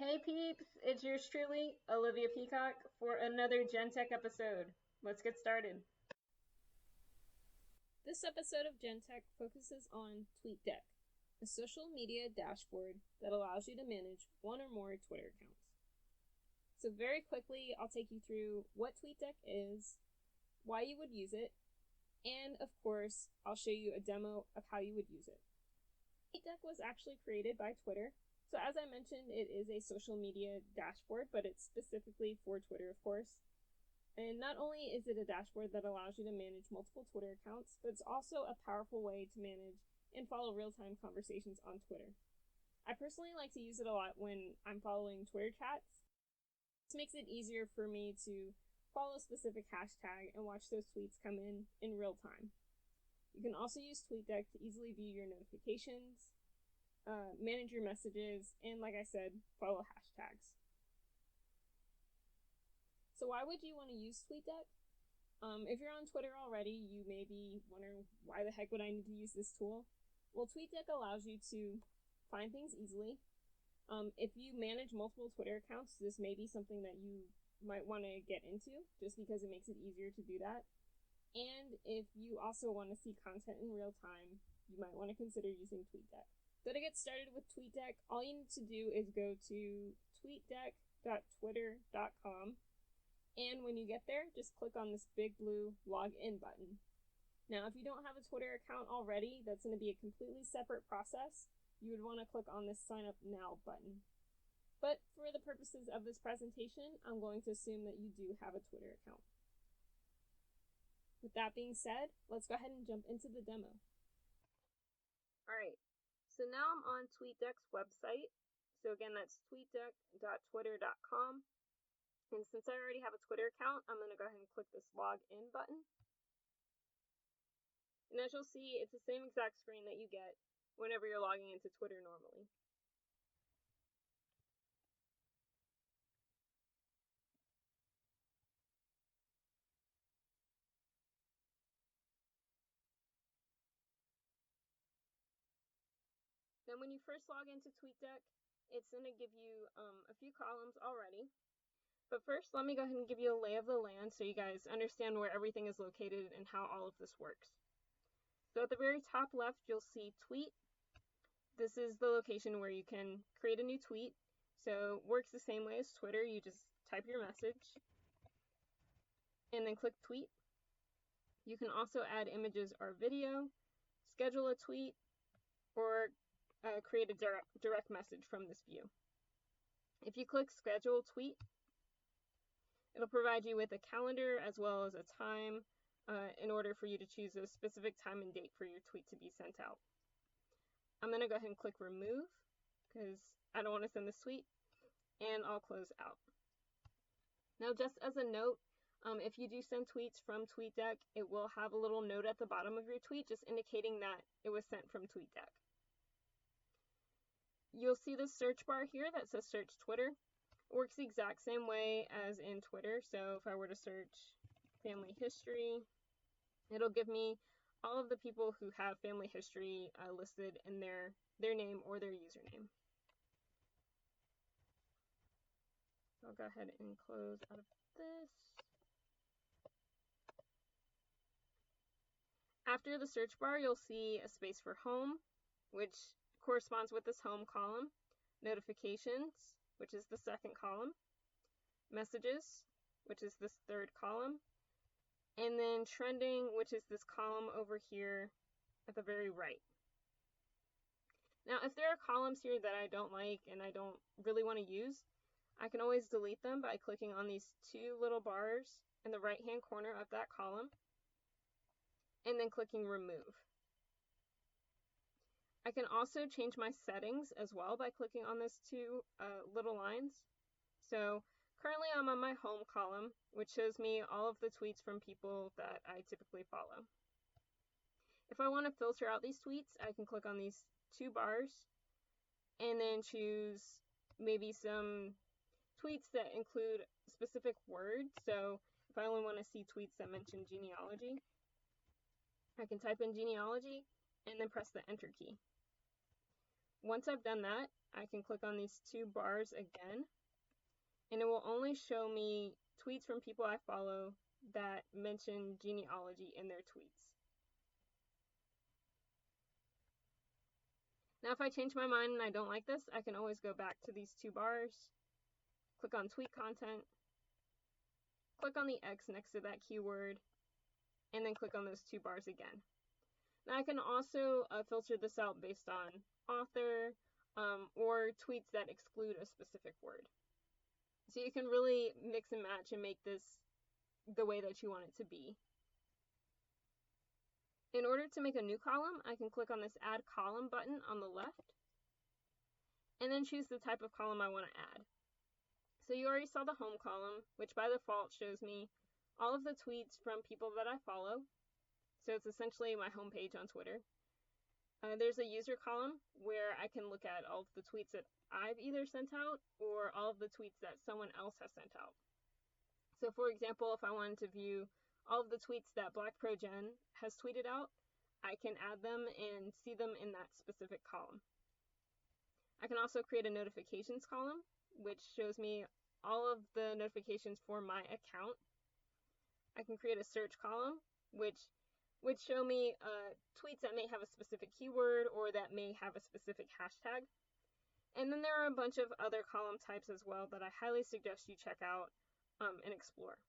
Hey peeps, it's yours truly, Olivia Peacock, for another GenTech episode. Let's get started. This episode of GenTech focuses on Tweetdeck, a social media dashboard that allows you to manage one or more Twitter accounts. So very quickly, I'll take you through what Tweetdeck is, why you would use it, and of course, I'll show you a demo of how you would use it. Tweetdeck was actually created by Twitter. So as I mentioned, it is a social media dashboard, but it's specifically for Twitter, of course. And not only is it a dashboard that allows you to manage multiple Twitter accounts, but it's also a powerful way to manage and follow real-time conversations on Twitter. I personally like to use it a lot when I'm following Twitter chats. This makes it easier for me to follow a specific hashtag and watch those tweets come in real time. You can also use Tweetdeck to easily view your notifications, manage your messages, and like I said, follow hashtags. So why would you want to use Tweetdeck? If you're on Twitter already, you may be wondering, why the heck would I need to use this tool? Well, Tweetdeck allows you to find things easily. If you manage multiple Twitter accounts, this may be something that you might want to get into, just because it makes it easier to do that. And if you also want to see content in real time, you might want to consider using Tweetdeck. So to get started with Tweetdeck, all you need to do is go to tweetdeck.twitter.com, and when you get there, just click on this big blue login button. Now, if you don't have a Twitter account already, that's going to be a completely separate process. You would want to click on this Sign Up Now button. But for the purposes of this presentation, I'm going to assume that you do have a Twitter account. With that being said, let's go ahead and jump into the demo. Alright, so now I'm on Tweetdeck's website. So again, that's tweetdeck.twitter.com. And since I already have a Twitter account, I'm going to go ahead and click this Login button. And as you'll see, it's the same exact screen that you get whenever you're logging into Twitter normally. Then when you first log into Tweetdeck, it's going to give you a few columns already. But first, let me go ahead and give you a lay of the land so you guys understand where everything is located and how all of this works. So at the very top left, you'll see Tweet. This is the location where you can create a new tweet. So it works the same way as Twitter. You just type your message and then click Tweet. You can also add images or video, schedule a tweet, or create a direct message from this view. If you click Schedule Tweet, it'll provide you with a calendar as well as a time in order for you to choose a specific time and date for your tweet to be sent out. I'm going to go ahead and click Remove because I don't want to send this tweet, and I'll close out. Now, just as a note, if you do send tweets from Tweetdeck, it will have a little note at the bottom of your tweet just indicating that it was sent from Tweetdeck. You'll see this search bar here that says Search Twitter. It works the exact same way as in Twitter. So if I were to search family history, it'll give me all of the people who have family history listed in their name or their username. So I'll go ahead and close out of this. After the search bar, you'll see a space for Home, which corresponds with this Home column, Notifications, which is the second column, Messages, which is this third column, and then Trending, which is this column over here at the very right. Now, if there are columns here that I don't like and I don't really want to use, I can always delete them by clicking on these two little bars in the right-hand corner of that column, and then clicking Remove. I can also change my settings as well by clicking on these two little lines. So currently I'm on my Home column, which shows me all of the tweets from people that I typically follow. If I want to filter out these tweets, I can click on these two bars and then choose maybe some tweets that include specific words. So if I only want to see tweets that mention genealogy, I can type in genealogy and then press the Enter key. Once I've done that, I can click on these two bars again, and it will only show me tweets from people I follow that mention genealogy in their tweets. Now, if I change my mind and I don't like this, I can always go back to these two bars, click on tweet content, click on the X next to that keyword, and then click on those two bars again. Now, I can also filter this out based on author or tweets that exclude a specific word. So you can really mix and match and make this the way that you want it to be. In order to make a new column, I can click on this Add Column button on the left, and then choose the type of column I want to add. So you already saw the home column, which by default shows me all of the tweets from people that I follow. So it's essentially my homepage on Twitter. There's a user column where I can look at all of the tweets that I've either sent out or all of the tweets that someone else has sent out. So for example, if I wanted to view all of the tweets that Black Pro Gen has tweeted out, I can add them and see them in that specific column. I can also create a notifications column, which shows me all of the notifications for my account. I can create a search column, which would show me tweets that may have a specific keyword or that may have a specific hashtag. And then there are a bunch of other column types as well that I highly suggest you check out and explore.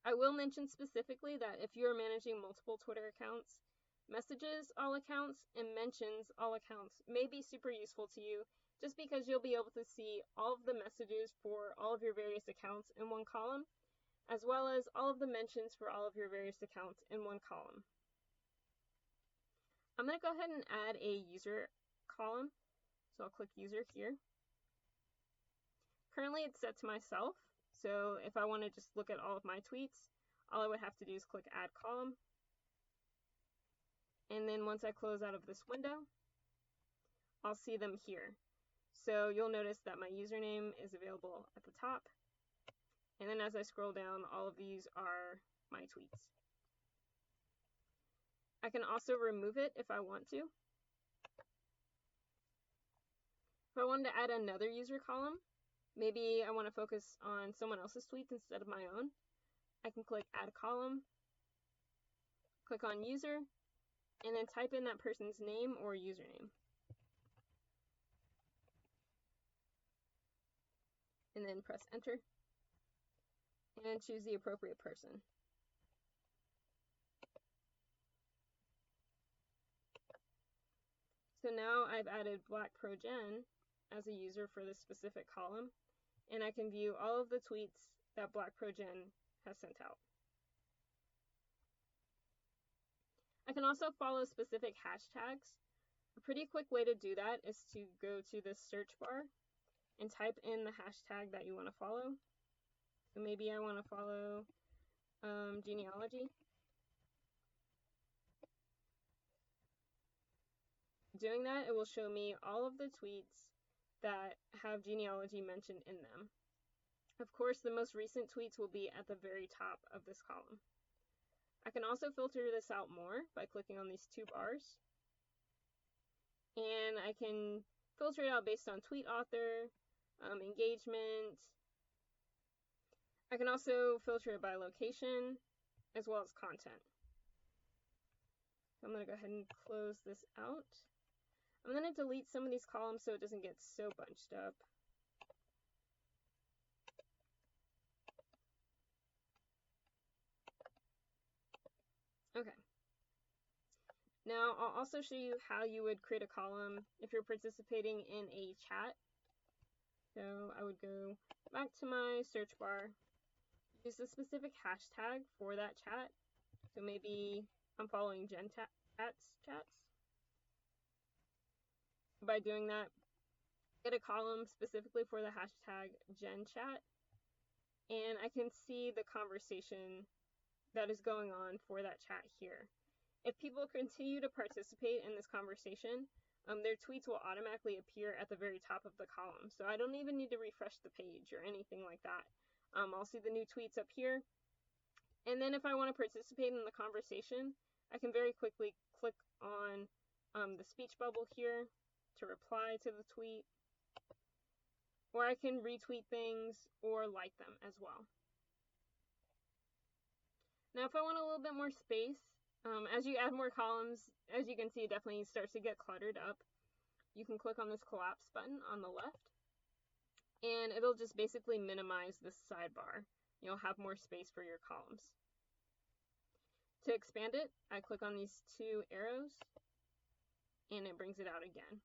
I will mention specifically that if you're managing multiple Twitter accounts, messages all accounts and mentions all accounts may be super useful to you, just because you'll be able to see all of the messages for all of your various accounts in one column, as well as all of the mentions for all of your various accounts in one column. I'm going to go ahead and add a user column. So I'll click user here. Currently it's set to myself. So if I want to just look at all of my tweets, all I would have to do is click add column. And then once I close out of this window, I'll see them here. So you'll notice that my username is available at the top. And then as I scroll down, all of these are my tweets. I can also remove it if I want to. If I wanted to add another user column, maybe I want to focus on someone else's tweets instead of my own, I can click add column, click on user, and then type in that person's name or username. And then press enter, and choose the appropriate person. So now I've added Black Pro Gen as a user for this specific column, and I can view all of the tweets that Black Pro Gen has sent out. I can also follow specific hashtags. A pretty quick way to do that is to go to the search bar and type in the hashtag that you want to follow. So maybe I want to follow genealogy. Doing that, it will show me all of the tweets that have genealogy mentioned in them. Of course, the most recent tweets will be at the very top of this column. I can also filter this out more by clicking on these two bars. And I can filter it out based on tweet author, engagement. I can also filter it by location, as well as content. I'm going to go ahead and close this out. I'm going to delete some of these columns so it doesn't get so bunched up. Okay. Now I'll also show you how you would create a column if you're participating in a chat. So I would go back to my search bar, use a specific hashtag for that chat. So maybe I'm following GenTech's chats. By doing that, get a column specifically for the hashtag GenChat, and I can see the conversation that is going on for that chat here. If people continue to participate in this conversation, their tweets will automatically appear at the very top of the column. So I don't even need to refresh the page or anything like that. I'll see the new tweets up here. And then if I want to participate in the conversation, I can very quickly click on the speech bubble here, to reply to the tweet, or I can retweet things or like them as well. Now, if I want a little bit more space, as you add more columns, as you can see, it definitely starts to get cluttered up. You can click on this collapse button on the left, and it'll just basically minimize this sidebar. You'll have more space for your columns. To expand it, I click on these two arrows, and it brings it out again.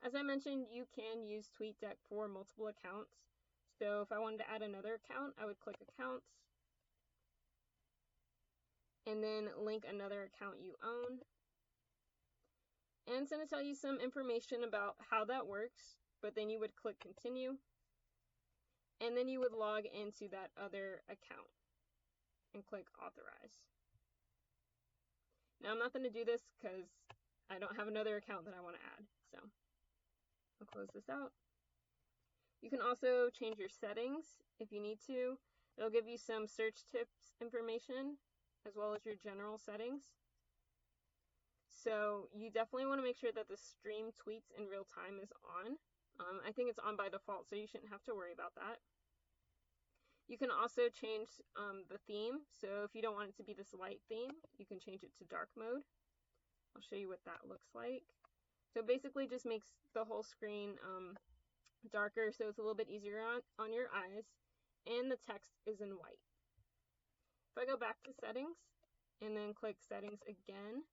As I mentioned, you can use Tweetdeck for multiple accounts. So if I wanted to add another account, I would click Accounts, and then link another account you own. And it's going to tell you some information about how that works, but then you would click Continue, and then you would log into that other account and click Authorize. Now I'm not going to do this because I don't have another account that I want to add, so I'll close this out. You can also change your settings if you need to. It'll give you some search tips information as well as your general settings. So you definitely want to make sure that the stream tweets in real time is on. I think it's on by default, so you shouldn't have to worry about that. You can also change the theme. So if you don't want it to be this light theme, you can change it to dark mode. I'll show you what that looks like. So it basically just makes the whole screen darker, so it's a little bit easier on your eyes, and the text is in white. If I go back to settings and then click settings again,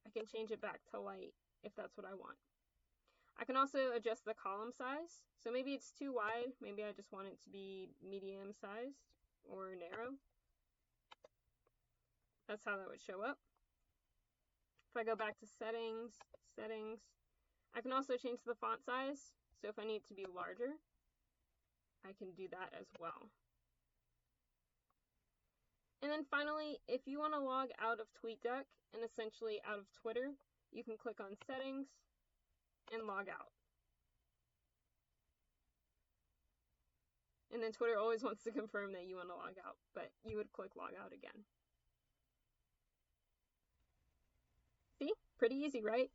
I can change it back to light if that's what I want. I can also adjust the column size. So maybe it's too wide. Maybe I just want it to be medium sized or narrow. That's how that would show up. If I go back to settings, I can also change the font size. So if I need it to be larger, I can do that as well. And then finally, if you want to log out of Tweetdeck and essentially out of Twitter, you can click on Settings and log out. And then Twitter always wants to confirm that you want to log out, but you would click log out again. See? Pretty easy, right?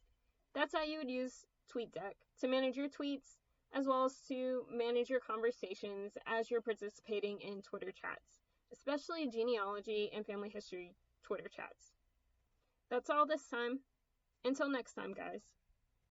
That's how you would use Tweetdeck to manage your tweets as well as to manage your conversations as you're participating in Twitter chats, especially genealogy and family history Twitter chats. That's all this time. Until next time, guys.